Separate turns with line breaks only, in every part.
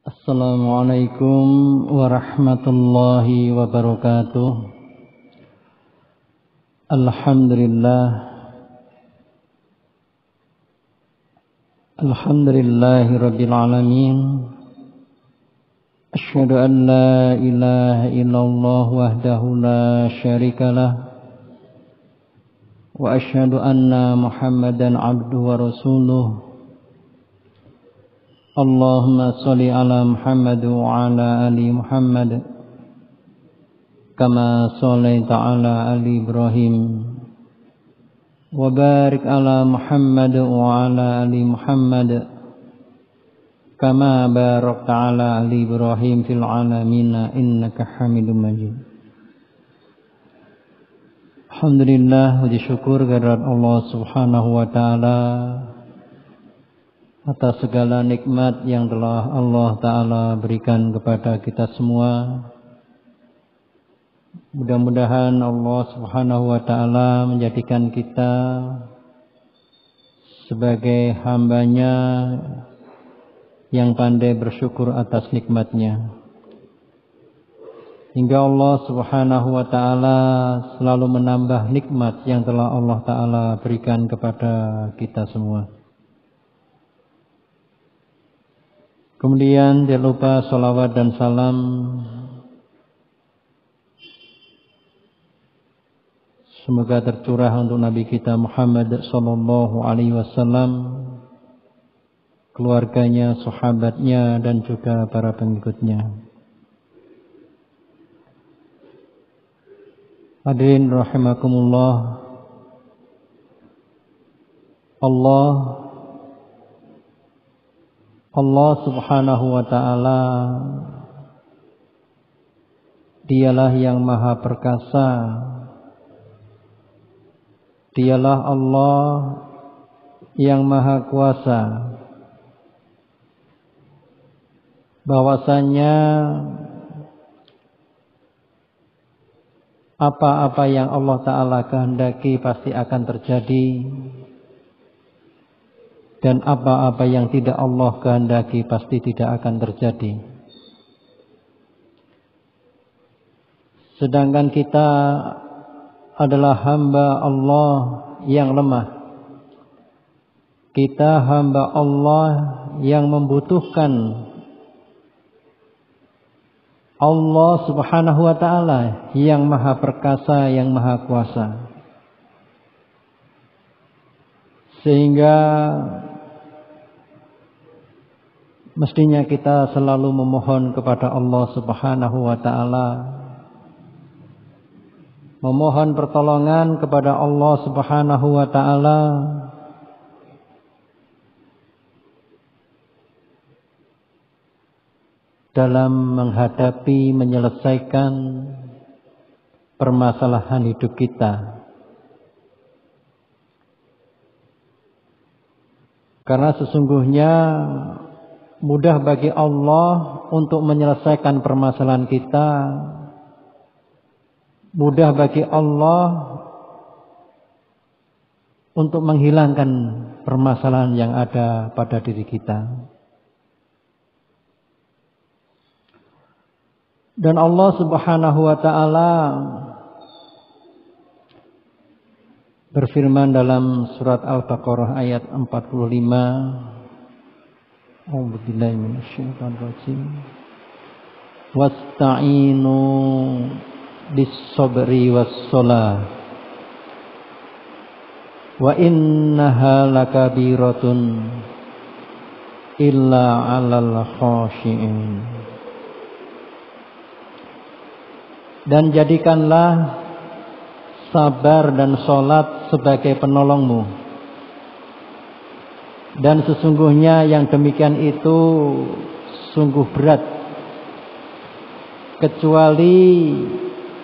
Assalamualaikum warahmatullahi wabarakatuh. Alhamdulillahi rabbil alamin. Asyhadu an la ilaha illallah wahdahu la syarikalah. Wa asyhadu anna Muhammadan abduhu wa rasuluh. Allahumma sholli ala Muhammad wa ala ali Muhammad kama shallaita ala ali Ibrahim wa barik ala Muhammad wa ala ali Muhammad kama barakta ala ali Ibrahim fil alamin innaka Hamidum Majid. Alhamdulillah, puji syukur kehadirat Allah Subhanahu wa taala atas segala nikmat yang telah Allah Ta'ala berikan kepada kita semua. Mudah-mudahan Allah Subhanahu wa Ta'ala menjadikan kita sebagai hambanya yang pandai bersyukur atas nikmatnya, hingga Allah Subhanahu wa Ta'ala selalu menambah nikmat yang telah Allah Ta'ala berikan kepada kita semua. Kemudian jangan lupa salawat dan salam semoga tercurah untuk Nabi kita Muhammad sallallahu alaihi wasallam, keluarganya, sahabatnya, dan juga para pengikutnya. Hadirin rahimakumullah, Allah Subhanahu wa Ta'ala Dialah yang maha perkasa. Dialah Allah yang maha kuasa. Bahwasanya apa-apa yang Allah Ta'ala kehendaki pasti akan terjadi, dan apa-apa yang tidak Allah kehendaki pasti tidak akan terjadi. Sedangkan kita adalah hamba Allah yang lemah. Kita hamba Allah yang membutuhkan Allah Subhanahu wa Ta'ala yang maha perkasa, yang maha kuasa. Sehingga mestinya kita selalu memohon kepada Allah Subhanahu wa Ta'ala, memohon pertolongan kepada Allah Subhanahu wa Ta'ala dalam menghadapi, menyelesaikan permasalahan hidup kita. Karena sesungguhnya mudah bagi Allah untuk menyelesaikan permasalahan kita. Mudah bagi Allah untuk menghilangkan permasalahan yang ada pada diri kita. Dan Allah Subhanahu wa Ta'ala berfirman dalam surat Al-Baqarah ayat 45. A'udzubillahi minasyaitonir rajim. Wasta'inu bis-sabri was-shalah wa innaha lakabiratun illa 'alal khashi'in. Dan jadikanlah sabar dan sholat sebagai penolongmu. Dan sesungguhnya yang demikian itu sungguh berat, kecuali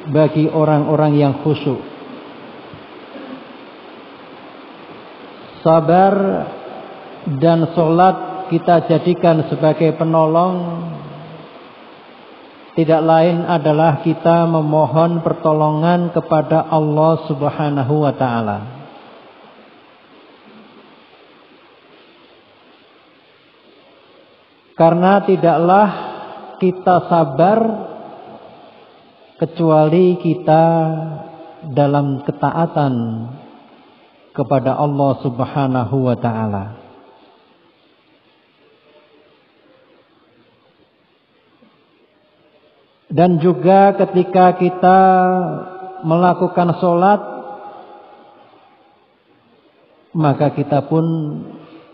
bagi orang-orang yang khusyuk. Sabar dan sholat kita jadikan sebagai penolong, tidak lain adalah kita memohon pertolongan kepada Allah Subhanahu wa Ta'ala. Karena tidaklah kita sabar kecuali kita dalam ketaatan kepada Allah Subhanahu wa ta'ala. Dan juga ketika kita melakukan sholat, maka kita pun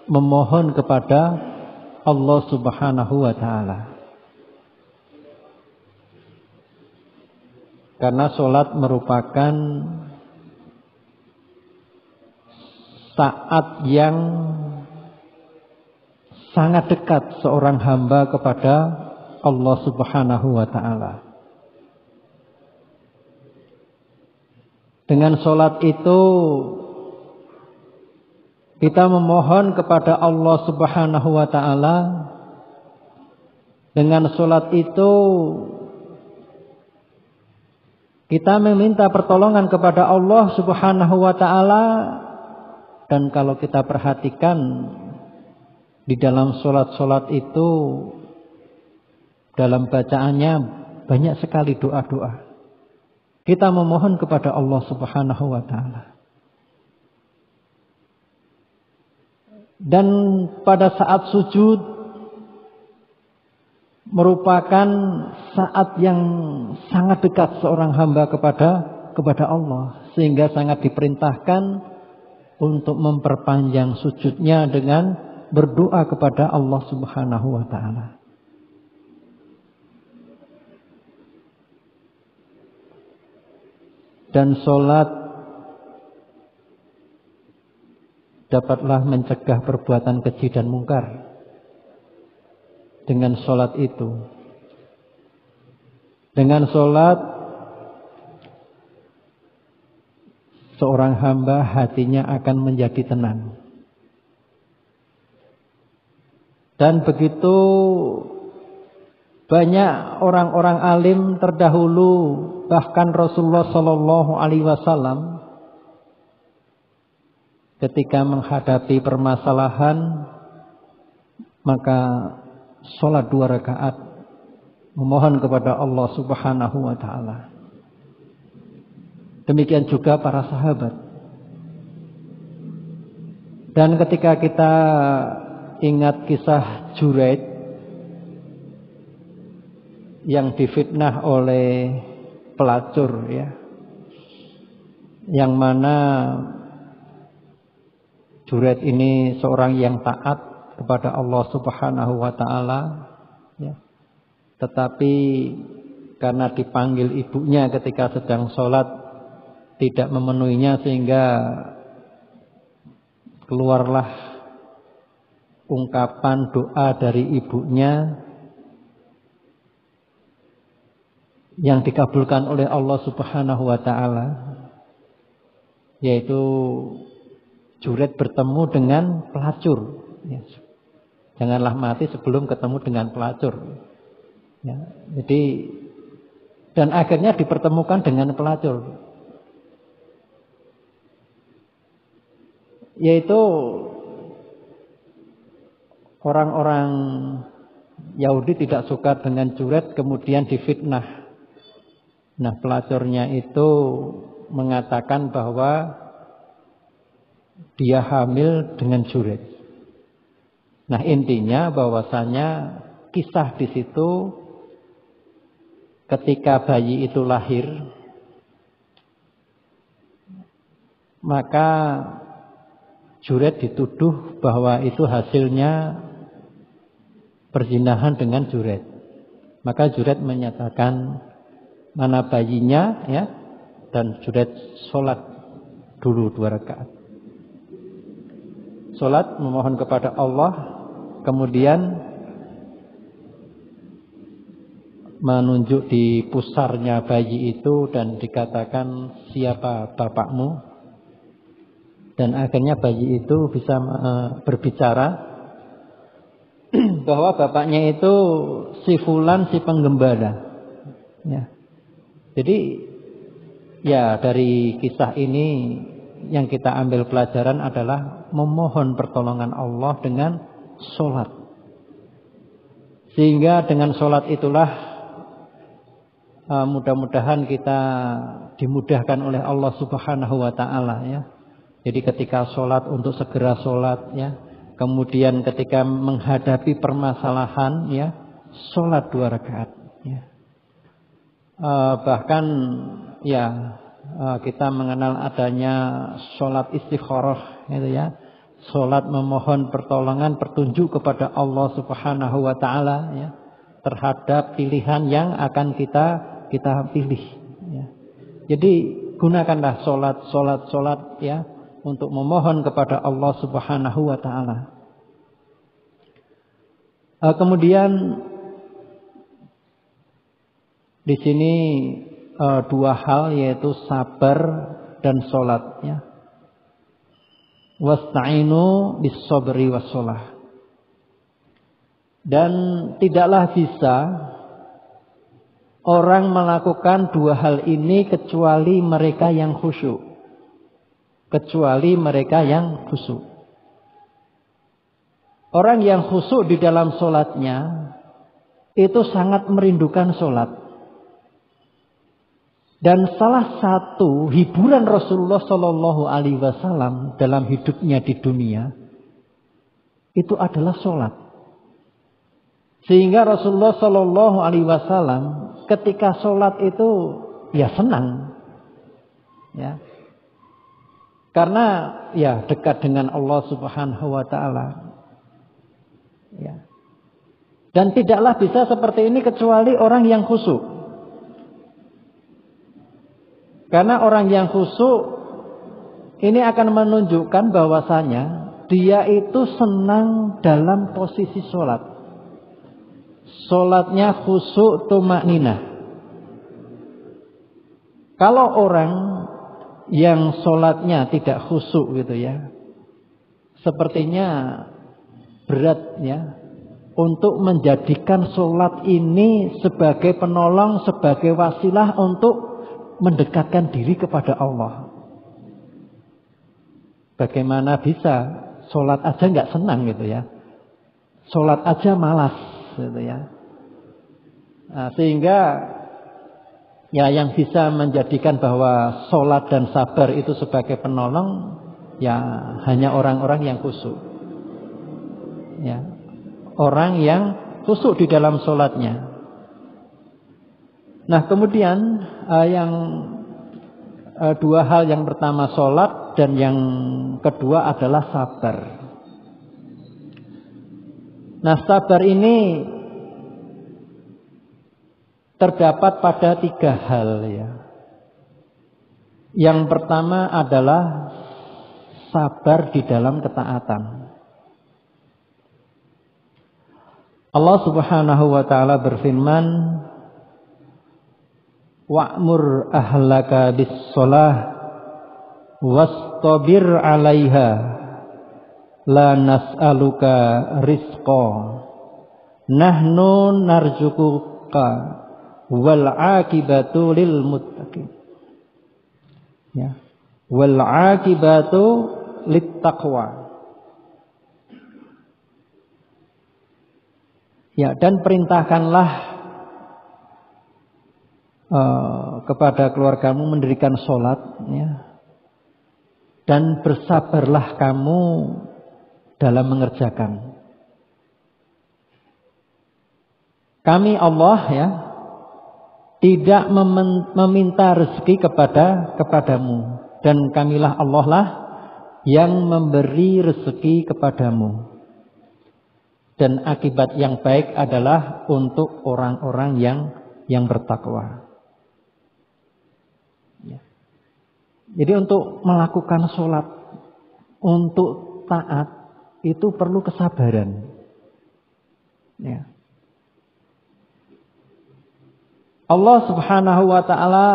memohon kepada Allah Subhanahu wa ta'ala. Karena sholat merupakan saat yang sangat dekat seorang hamba kepada Allah Subhanahu wa ta'ala. Dengan sholat itu kita memohon kepada Allah Subhanahu wa ta'ala. Dengan sholat itu kita meminta pertolongan kepada Allah Subhanahu wa ta'ala. Dan kalau kita perhatikan di dalam sholat-sholat itu, dalam bacaannya banyak sekali doa-doa. Kita memohon kepada Allah Subhanahu wa ta'ala. Dan pada saat sujud merupakan saat yang sangat dekat seorang hamba kepada Allah, sehingga sangat diperintahkan untuk memperpanjang sujudnya dengan berdoa kepada Allah Subhanahu wa ta'ala. Dan sholat dapatlah mencegah perbuatan keji dan mungkar. Dengan sholat itu, dengan sholat seorang hamba hatinya akan menjadi tenang. Dan begitu banyak orang-orang alim terdahulu, bahkan Rasulullah Shallallahu Alaihi Wasallam, ketika menghadapi permasalahan, maka sholat 2 rakaat memohon kepada Allah Subhanahu wa ta'ala. Demikian juga para sahabat. Dan ketika kita ingat kisah Juraid yang difitnah oleh pelacur, ya, yang mana Juraid ini seorang yang taat kepada Allah Subhanahu wa ta'ala, ya. Tetapi karena dipanggil ibunya ketika sedang sholat tidak memenuhinya, sehingga keluarlah ungkapan doa dari ibunya yang dikabulkan oleh Allah Subhanahu wa ta'ala, yaitu Juraid bertemu dengan pelacur, ya. Janganlah mati sebelum ketemu dengan pelacur. Ya, jadi, dan akhirnya dipertemukan dengan pelacur, yaitu orang-orang Yahudi tidak suka dengan Juraid, kemudian difitnah. Nah, pelacurnya itu mengatakan bahwa dia hamil dengan Juraid. Nah, intinya bahwasanya kisah di situ ketika bayi itu lahir, maka Juraid dituduh bahwa itu hasilnya perzinahan dengan Juraid. Maka Juraid menyatakan mana bayinya, ya, dan Juraid sholat dulu 2 rakaat. Sholat memohon kepada Allah, kemudian menunjuk di pusarnya bayi itu dan dikatakan siapa bapakmu, dan akhirnya bayi itu bisa berbicara bahwa bapaknya itu si fulan, si penggembala, ya. Jadi ya dari kisah ini yang kita ambil pelajaran adalah memohon pertolongan Allah dengan sholat. Sehingga dengan sholat itulah mudah-mudahan kita dimudahkan oleh Allah Subhanahu wa taala ya. Jadi ketika sholat untuk segera sholat ya. Kemudian ketika menghadapi permasalahan ya, sholat 2 rakaat ya. Bahkan ya kita mengenal adanya sholat istikharah gitu ya. Sholat memohon pertolongan, petunjuk kepada Allah Subhanahu wa taala ya, terhadap pilihan yang akan kita pilih ya. Jadi gunakanlah sholat ya untuk memohon kepada Allah Subhanahu wa taala. Kemudian di sini 2 hal, yaitu sabar dan sholat ya. Wasta'inu bis-sabri was-shalah. Dan tidaklah bisa orang melakukan 2 hal ini kecuali mereka yang khusyuk. Orang yang khusyuk di dalam sholatnya itu sangat merindukan sholat. Dan salah satu hiburan Rasulullah Shallallahu Alaihi Wasallam dalam hidupnya di dunia itu adalah sholat. Sehingga Rasulullah Shallallahu Alaihi Wasallam ketika sholat itu ya senang, ya, karena ya dekat dengan Allah Subhanahu Wa Taala. Ya. Dan tidaklah bisa seperti ini kecuali orang yang khusyuk. Karena orang yang khusyuk ini akan menunjukkan bahwasanya dia itu senang dalam posisi sholat. Sholatnya khusyuk tumakninah. Kalau orang yang sholatnya tidak khusyuk gitu ya, sepertinya berat ya untuk menjadikan sholat ini sebagai penolong, sebagai wasilah untuk mendekatkan diri kepada Allah. Bagaimana bisa sholat aja nggak senang gitu ya, sholat aja malas gitu ya. Nah, sehingga ya yang bisa menjadikan bahwa sholat dan sabar itu sebagai penolong ya hanya orang-orang yang khusyuk. Ya, orang yang khusyuk di dalam sholatnya. Nah kemudian yang 2 hal, yang pertama sholat dan yang kedua adalah sabar. Nah sabar ini terdapat pada 3 hal ya. Yang pertama adalah sabar di dalam ketaatan. Allah Subhanahu wa taala berfirman, wa'mur ahlaka bis-shalah wastabir 'alaiha la nas'aluka rizqa nahnu narzuquka wal 'aqibatu lil muttaqin. Ya. Wal 'aqibatu lit taqwa. Ya, dan perintahkanlah kepada keluargamu mendirikan sholat ya. Dan bersabarlah kamu dalam mengerjakan. Kami Allah ya tidak meminta rezeki kepadamu, dan kamilah Allah lah yang memberi rezeki kepadamu. Dan akibat yang baik adalah untuk orang-orang yang bertakwa. Jadi untuk melakukan sholat, untuk taat itu perlu kesabaran. Ya. Allah Subhanahu wa taala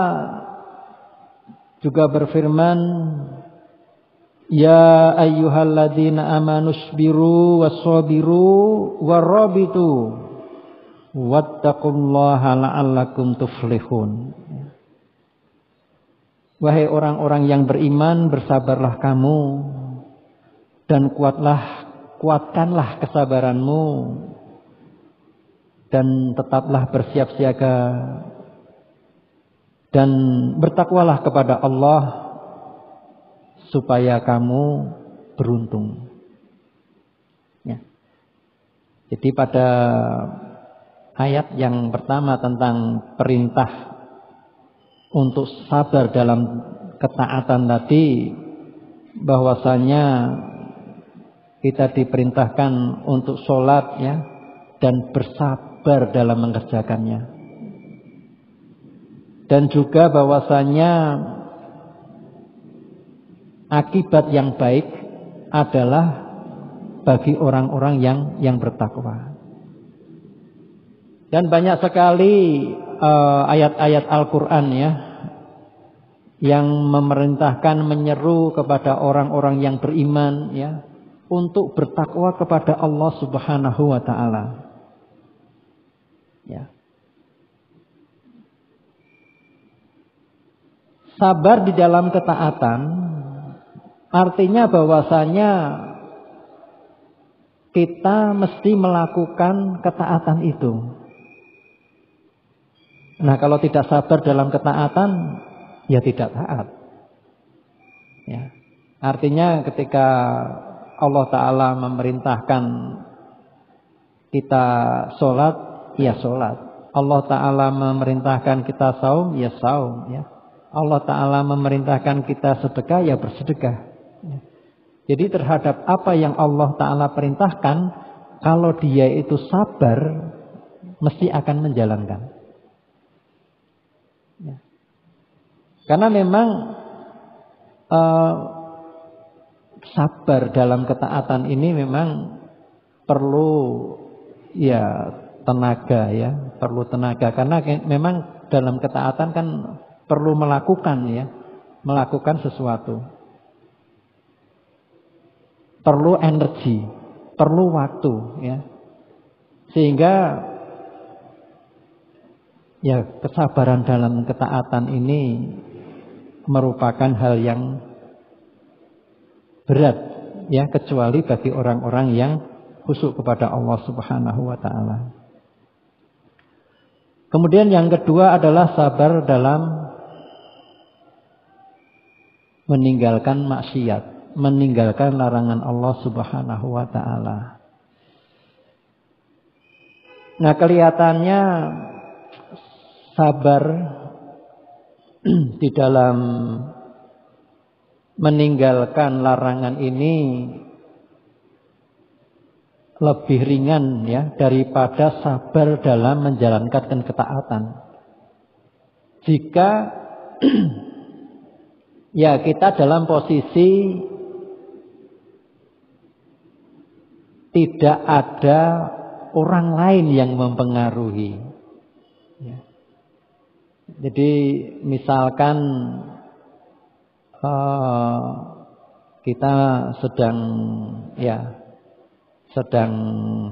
juga berfirman, ya ayyuhalladzina amanu sabiru wassabiru warabitu wattaqullaha la'allakum tuflihun. Wahai orang-orang yang beriman, bersabarlah kamu dan kuatkanlah kesabaranmu dan tetaplah bersiap siaga dan bertakwalah kepada Allah supaya kamu beruntung. Ya. Jadi pada ayat yang pertama tentang perintah untuk sabar dalam ketaatan tadi, bahwasanya kita diperintahkan untuk sholat ya, dan bersabar dalam mengerjakannya. Dan juga bahwasanya akibat yang baik adalah bagi orang-orang yang bertakwa. Dan banyak sekali ayat-ayat Al-Quran ya, yang memerintahkan, menyeru kepada orang-orang yang beriman ya, untuk bertakwa kepada Allah Subhanahu wa Ta'ala. Ya. Sabar di dalam ketaatan artinya bahwasanya kita mesti melakukan ketaatan itu. Nah, kalau tidak sabar dalam ketaatan, ya tidak taat. Ya. Artinya ketika Allah Ta'ala memerintahkan kita sholat, ya sholat. Allah Ta'ala memerintahkan kita saum, ya saum. Ya. Allah Ta'ala memerintahkan kita sedekah, ya bersedekah. Ya. Jadi terhadap apa yang Allah Ta'ala perintahkan, kalau dia itu sabar, mesti akan menjalankan. Ya. Karena memang sabar dalam ketaatan ini memang perlu ya tenaga ya, perlu tenaga. Karena memang dalam ketaatan kan perlu melakukan ya, melakukan sesuatu. Perlu energi, perlu waktu ya. Sehingga ya kesabaran dalam ketaatan ini merupakan hal yang berat ya, kecuali bagi orang-orang yang khusyuk kepada Allah Subhanahu wa Ta'ala. Kemudian yang kedua adalah sabar dalam meninggalkan maksiat, meninggalkan larangan Allah Subhanahu wa Ta'ala. Nah, kelihatannya sabar di dalam meninggalkan larangan ini lebih ringan ya daripada sabar dalam menjalankan ketaatan. Jika ya kita dalam posisi tidak ada orang lain yang mempengaruhi. Ya. Jadi misalkan kita sedang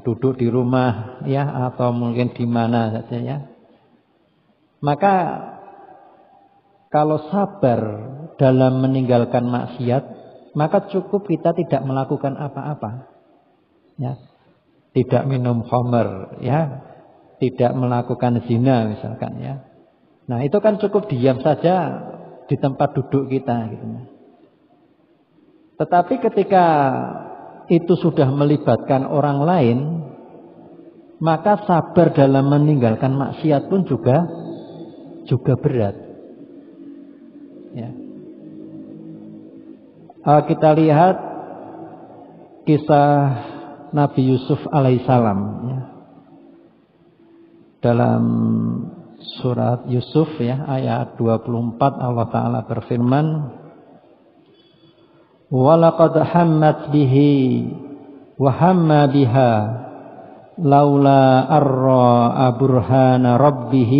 duduk di rumah ya, atau mungkin di mana saja ya. Maka kalau sabar dalam meninggalkan maksiat, maka cukup kita tidak melakukan apa-apa. Ya. Tidak minum khamr ya, tidak melakukan zina misalkan ya. Nah, itu kan cukup diam saja di tempat duduk kita gitu. Tetapi ketika itu sudah melibatkan orang lain, maka sabar dalam meninggalkan maksiat pun juga berat. Ya. Kita lihat kisah Nabi Yusuf alaihissalam ya. Dalam surat Yusuf ya, ayat 24 Allah Ta'ala berfirman, وَلَقَدْ حَمَّتْ بِهِ وَحَمَّ بِهَا لَوْلَا أَرَّى بُرْهَانَ رَبِّهِ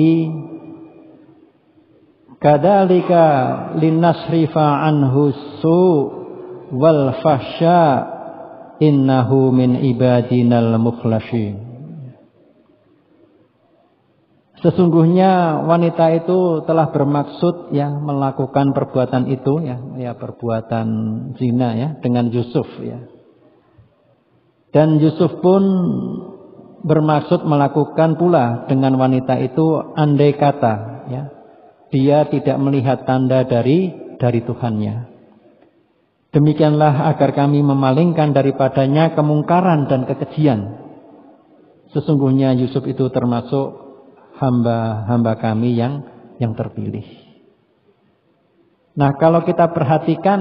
كَذَلِكَ لِنَصْرِفَ عَنْهُ السُّوءَ وَالْفَحْشَاءَ إِنَّهُ مِنْ عِبَادِنَا الْمُخْلَصِينَ. Sesungguhnya wanita itu telah bermaksud ya melakukan perbuatan itu ya perbuatan zina ya dengan Yusuf ya. Dan Yusuf pun bermaksud melakukan pula dengan wanita itu andai kata ya, dia tidak melihat tanda dari Tuhannya. Demikianlah agar kami memalingkan daripadanya kemungkaran dan kekejian. Sesungguhnya Yusuf itu termasuk hamba-hamba kami yang terpilih. Nah, kalau kita perhatikan,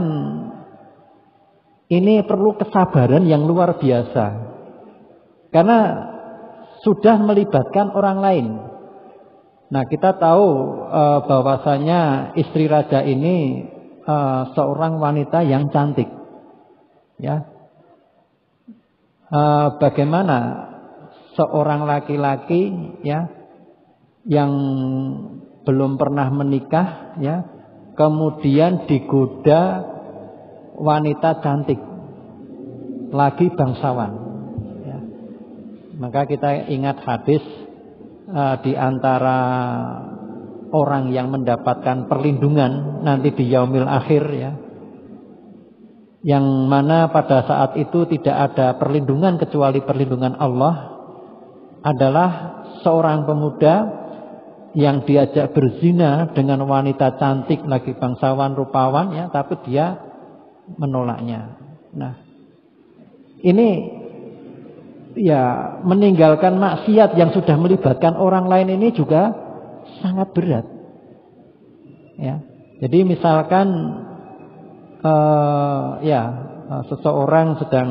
ini perlu kesabaran yang luar biasa. Karena sudah melibatkan orang lain. Nah, kita tahu bahwasanya istri raja ini seorang wanita yang cantik. Ya. Bagaimana seorang laki-laki ya yang belum pernah menikah ya, kemudian digoda wanita cantik, lagi bangsawan ya. Maka kita ingat hadis di antara orang yang mendapatkan perlindungan nanti di yaumil akhir ya, yang mana pada saat itu tidak ada perlindungan kecuali perlindungan Allah, adalah seorang pemuda yang diajak berzina dengan wanita cantik lagi bangsawan rupawan ya, tapi dia menolaknya. Nah, ini ya meninggalkan maksiat yang sudah melibatkan orang lain ini juga sangat berat. Ya. Jadi misalkan seseorang sedang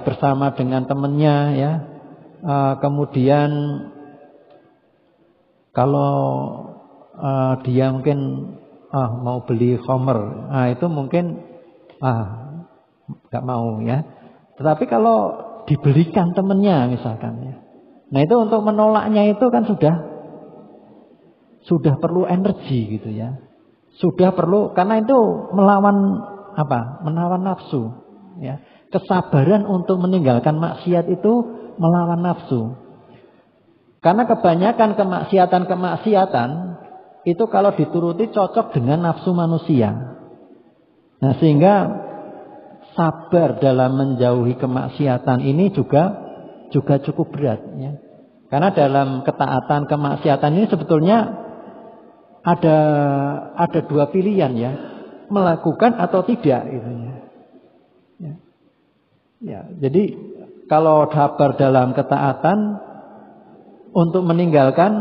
bersama dengan temannya ya, kemudian kalau dia mungkin mau beli khamr, itu mungkin nggak mau ya. Tetapi kalau dibelikan temannya misalkan ya, nah itu untuk menolaknya itu kan sudah perlu energi gitu ya, sudah perlu, karena itu melawan menawan nafsu ya. Kesabaran untuk meninggalkan maksiat itu melawan nafsu. Karena kebanyakan kemaksiatan itu kalau dituruti cocok dengan nafsu manusia. Nah, sehingga sabar dalam menjauhi kemaksiatan ini juga cukup berat ya. Karena dalam ketaatan kemaksiatan ini sebetulnya ada dua pilihan ya, melakukan atau tidak gitu ya. Ya, jadi kalau sabar dalam ketaatan untuk meninggalkan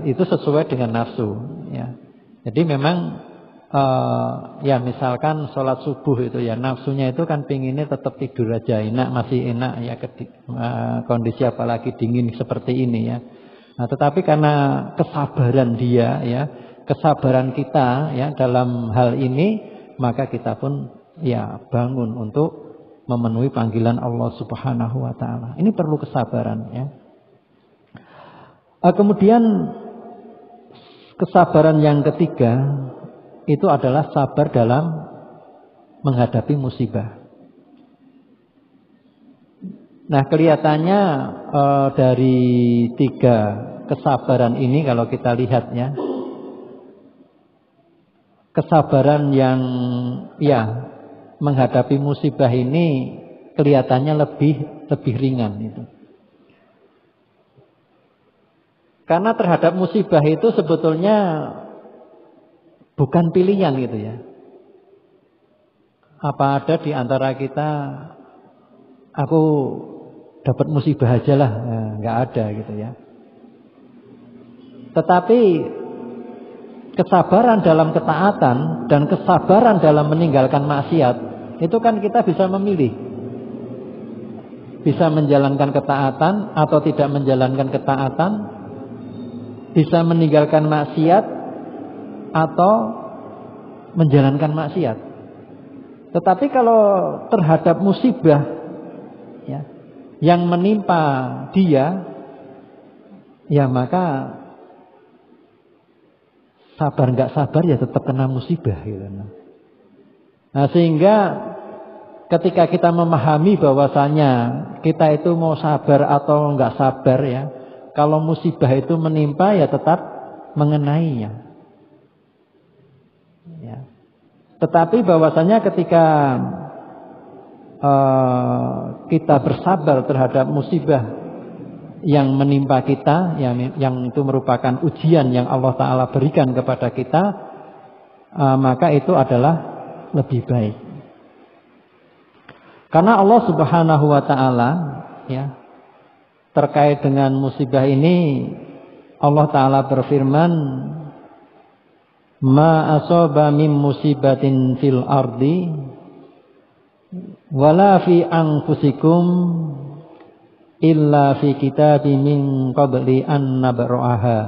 itu sesuai dengan nafsu ya. Jadi memang misalkan sholat subuh itu ya, nafsunya itu kan pinginnya tetap tidur aja, enak, masih enak ya, kondisi apalagi dingin seperti ini ya. Nah, tetapi karena kesabaran dia ya, kesabaran kita ya dalam hal ini, maka kita pun ya bangun untuk memenuhi panggilan Allah Subhanahu wa taala. Ini perlu kesabaran ya. Kemudian kesabaran yang ketiga itu adalah sabar dalam menghadapi musibah. Nah, kelihatannya dari tiga kesabaran ini kalau kita lihat ya, kesabaran yang menghadapi musibah ini kelihatannya lebih ringan itu. Karena terhadap musibah itu sebetulnya bukan pilihan gitu ya. Apa ada di antara kita, aku dapat musibah aja lah, nggak ada gitu ya. Tetapi kesabaran dalam ketaatan dan kesabaran dalam meninggalkan maksiat, itu kan kita bisa memilih. Bisa menjalankan ketaatan atau tidak menjalankan ketaatan, bisa meninggalkan maksiat atau menjalankan maksiat. Tetapi kalau terhadap musibah ya, yang menimpa dia, ya maka sabar nggak sabar ya tetap kena musibah gitu. Nah, sehingga ketika kita memahami bahwasanya kita itu mau sabar atau nggak sabar ya, kalau musibah itu menimpa ya tetap mengenainya. Ya. Tetapi bahwasanya ketika kita bersabar terhadap musibah yang menimpa kita, yang itu merupakan ujian yang Allah Ta'ala berikan kepada kita, maka itu adalah lebih baik. Karena Allah Subhanahu wa Ta'ala, ya, terkait dengan musibah ini, Allah Ta'ala berfirman, ma asaba min musibatin fil ardi wala fi anfusikum illa fi kitabim min qabli an nabra'aha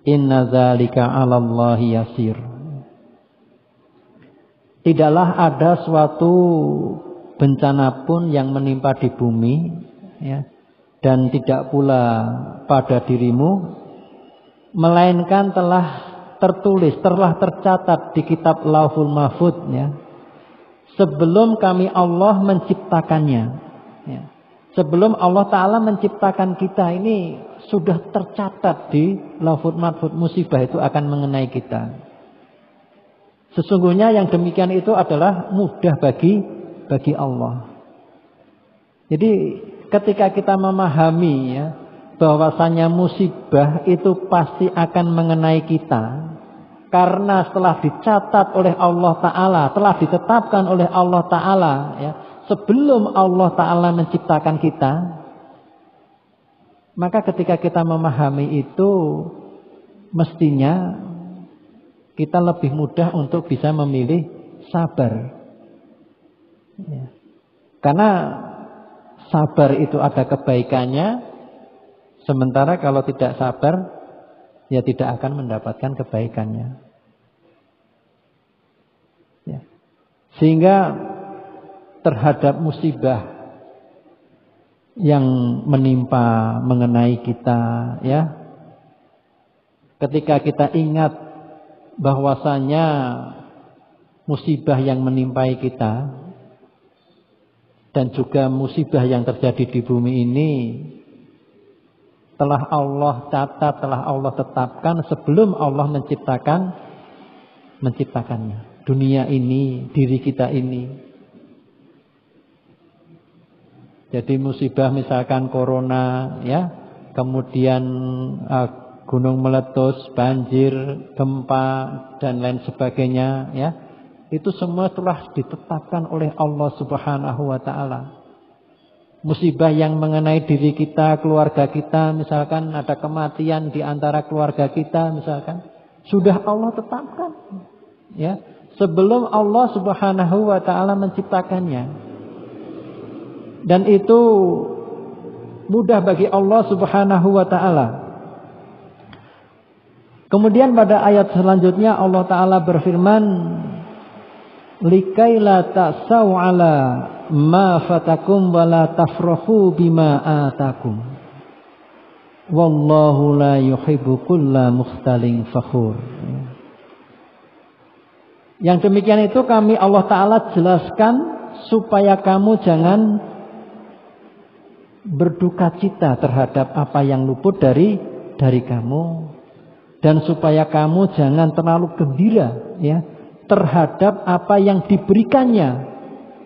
inna dzalika 'alallahi yasir. Tidaklah ada suatu bencana pun yang menimpa di bumi, ya, dan tidak pula pada dirimu, melainkan telah tertulis, telah tercatat di kitab Lauhul Mahfuz, ya, sebelum kami Allah menciptakannya, ya. Sebelum Allah Ta'ala menciptakan kita, ini sudah tercatat di Lauhul Mahfuz, musibah itu akan mengenai kita. Sesungguhnya yang demikian itu adalah mudah bagi Allah. Jadi ketika kita memahami, ya, bahwasanya musibah itu pasti akan mengenai kita, karena setelah dicatat oleh Allah Ta'ala, telah ditetapkan oleh Allah Ta'ala, ya, sebelum Allah Ta'ala menciptakan kita, maka ketika kita memahami itu, mestinya kita lebih mudah untuk bisa memilih sabar, ya. Karena sabar itu ada kebaikannya, sementara kalau tidak sabar, ya tidak akan mendapatkan kebaikannya, ya. Sehingga terhadap musibah yang menimpa mengenai kita, ya, ketika kita ingat bahwasanya musibah yang menimpai kita dan juga musibah yang terjadi di bumi ini telah Allah catat, telah Allah tetapkan sebelum Allah menciptakannya. Dunia ini, diri kita ini. Jadi musibah misalkan corona, ya, kemudian gunung meletus, banjir, gempa, dan lain sebagainya, ya, itu semua telah ditetapkan oleh Allah Subhanahu wa Ta'ala. Musibah yang mengenai diri kita, keluarga kita, misalkan ada kematian di antara keluarga kita, misalkan, sudah Allah tetapkan, ya, sebelum Allah Subhanahu wa Ta'ala menciptakannya. Dan itu mudah bagi Allah Subhanahu wa Ta'ala. Kemudian pada ayat selanjutnya Allah Ta'ala berfirman, likaila ta'sau ala ma fatakum wa la tafrahu bima atakum wallahu la yuhibbu kulla mukhtalin fakhur. Yang demikian itu kami Allah Ta'ala jelaskan supaya kamu jangan berduka cita terhadap apa yang luput dari kamu, dan supaya kamu jangan terlalu gembira, ya, terhadap apa yang diberikannya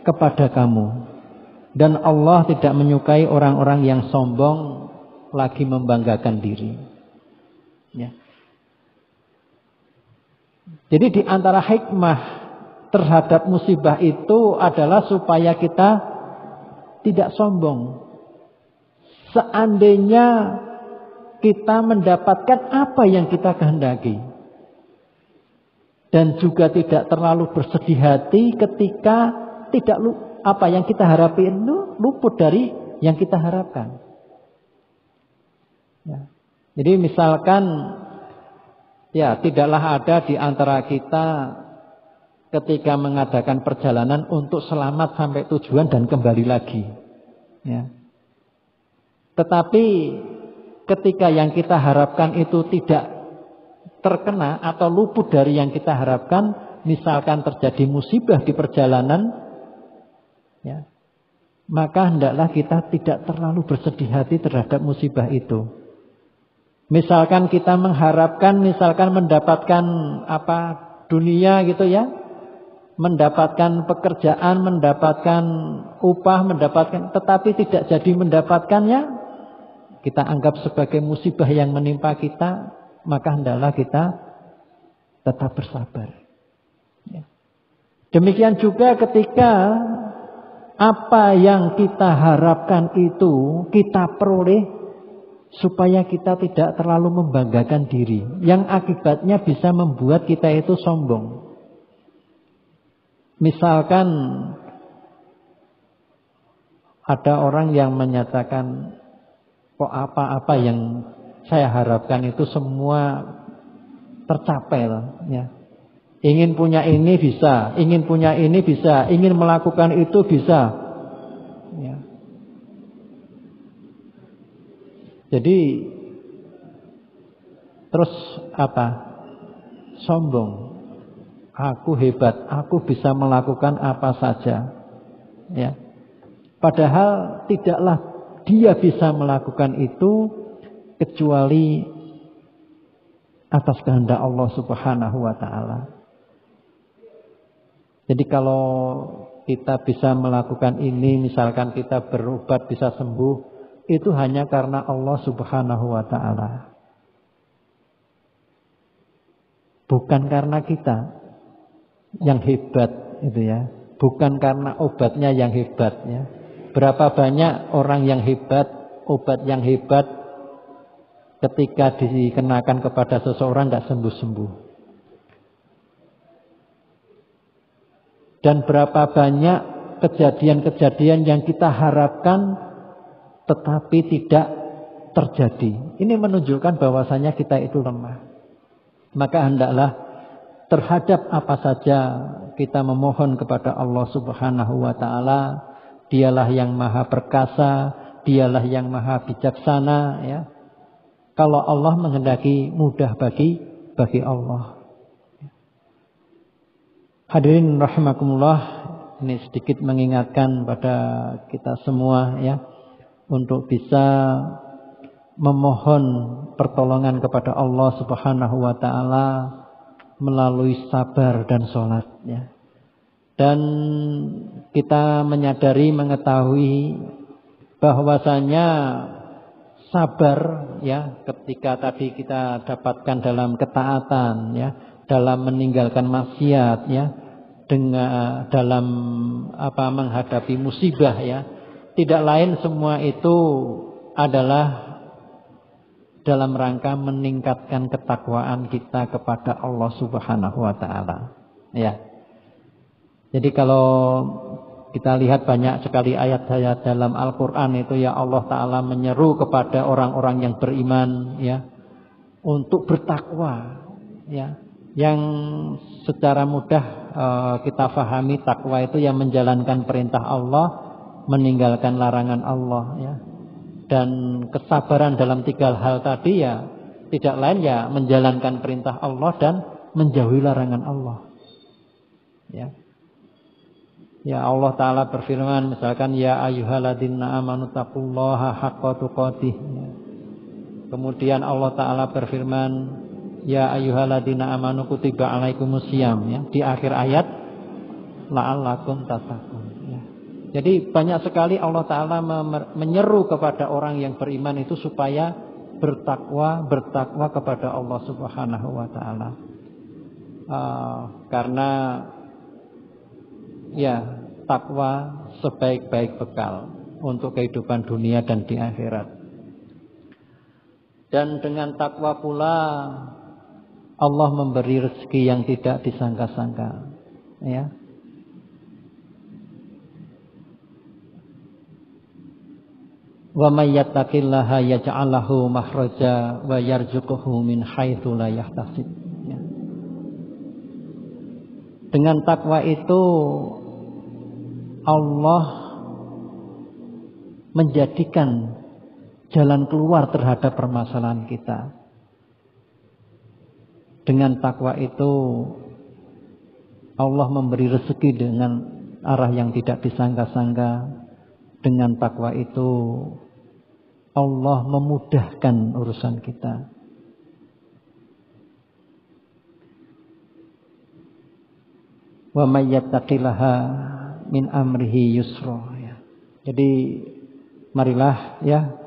kepada kamu. Dan Allah tidak menyukai orang-orang yang sombong lagi membanggakan diri, ya. Jadi di antara hikmah terhadap musibah itu adalah supaya kita tidak sombong. Seandainya kita mendapatkan apa yang kita kehendaki, dan juga tidak terlalu bersedih hati ketika tidak apa yang kita harapi itu luput dari yang kita harapkan, ya. Jadi misalkan, ya, tidaklah ada di antara kita ketika mengadakan perjalanan untuk selamat sampai tujuan dan kembali lagi, ya. Tetapi ketika yang kita harapkan itu tidak terkena atau luput dari yang kita harapkan, misalkan terjadi musibah di perjalanan, ya, maka hendaklah kita tidak terlalu bersedih hati terhadap musibah itu. Misalkan kita mengharapkan, misalkan mendapatkan apa, dunia gitu, ya, mendapatkan pekerjaan, mendapatkan upah, tetapi tidak jadi mendapatkannya, kita anggap sebagai musibah yang menimpa kita, maka hendaklah kita tetap bersabar. Ya. Demikian juga ketika apa yang kita harapkan itu kita peroleh, supaya kita tidak terlalu membanggakan diri, yang akibatnya bisa membuat kita itu sombong. Misalkan ada orang yang menyatakan, kok apa-apa yang saya harapkan itu semua tercapai lah, ya. Ingin punya ini bisa, ingin punya ini bisa, ingin melakukan itu bisa, ya. Jadi terus apa? Sombong. Aku hebat, aku bisa melakukan apa saja, ya. Padahal tidaklah dia bisa melakukan itu kecuali atas kehendak Allah Subhanahu wa taala. Jadi kalau kita bisa melakukan ini, misalkan kita berobat bisa sembuh, itu hanya karena Allah Subhanahu wa taala. Bukan karena kita yang hebat itu ya, bukan karena obatnya yang hebat ya. Berapa banyak orang yang hebat, obat yang hebat, ketika dikenakan kepada seseorang tidak sembuh-sembuh. Dan berapa banyak kejadian-kejadian yang kita harapkan tetapi tidak terjadi. Ini menunjukkan bahwasanya kita itu lemah. Maka hendaklah terhadap apa saja kita memohon kepada Allah Subhanahu wa taala. Dialah yang maha perkasa, dialah yang maha bijaksana, ya. Kalau Allah menghendaki mudah bagi Allah. Hadirin rahimakumullah, ini sedikit mengingatkan pada kita semua ya, untuk bisa memohon pertolongan kepada Allah Subhanahu wa taala melalui sabar dan sholat ya. Dan kita menyadari, mengetahui bahwasanya sabar ya, ketika tadi kita dapatkan dalam ketaatan ya, dalam meninggalkan maksiat ya, dengan dalam menghadapi musibah ya, tidak lain semua itu adalah dalam rangka meningkatkan ketakwaan kita kepada Allah Subhanahu wa taala. Ya. Jadi kalau kita lihat banyak sekali ayat-ayat dalam Al-Qur'an itu ya, Allah taala menyeru kepada orang-orang yang beriman ya untuk bertakwa ya. Yang secara mudah kita fahami takwa itu yang menjalankan perintah Allah, meninggalkan larangan Allah ya. Dan kesabaran dalam tiga hal tadi ya tidak lain ya menjalankan perintah Allah dan menjauhi larangan Allah. Ya. Ya, Allah taala berfirman misalkan ya ayyuhalladzina amanu taqullaha haqqa tuqatih. Ya. Kemudian Allah taala berfirman ya ayyuhalladzina amanu kutiba alaikumusiyam ya, di akhir ayat la'allakum tattaqun. Jadi banyak sekali Allah Ta'ala menyeru kepada orang yang beriman itu supaya bertakwa kepada Allah Subhanahu wa Ta'ala. Karena ya takwa sebaik-baik bekal untuk kehidupan dunia dan di akhirat. Dan dengan takwa pula Allah memberi rezeki yang tidak disangka-sangka. Ya. Wa may yattaqillaha yaj'al lahu makhraja wa yarzuqhu min haitsu la yahtasib. Ya. Dengan takwa itu Allah menjadikan jalan keluar terhadap permasalahan kita. Dengan takwa itu Allah memberi rezeki dengan arah yang tidak disangka-sangka. Dengan takwa itu Allah memudahkan urusan kita. wa may yattaqillaha min amrihi yusra ya. Jadi marilah ya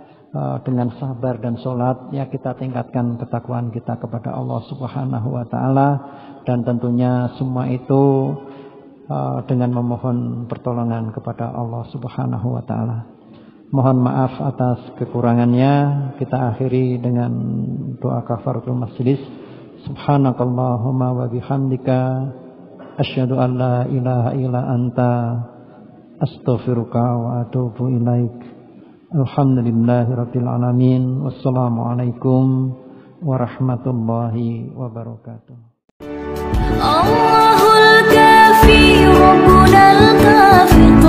dengan sabar dan sholat ya kita tingkatkan ketakwaan kita kepada Allah Subhanahu wa taala, dan tentunya semua itu dengan memohon pertolongan kepada Allah Subhanahu wa taala. Mohon maaf atas kekurangannya. Kita akhiri dengan doa kafaratul majlis. Subhanakallahumma wa bihamdika asyhadu an la ilaha illa anta astaghfiruka wa atubu ilaik. Alhamdulillahirabbil alamin. Wassalamualaikum warahmatullahi wabarakatuh. Allahul kafi rabbunal kafi.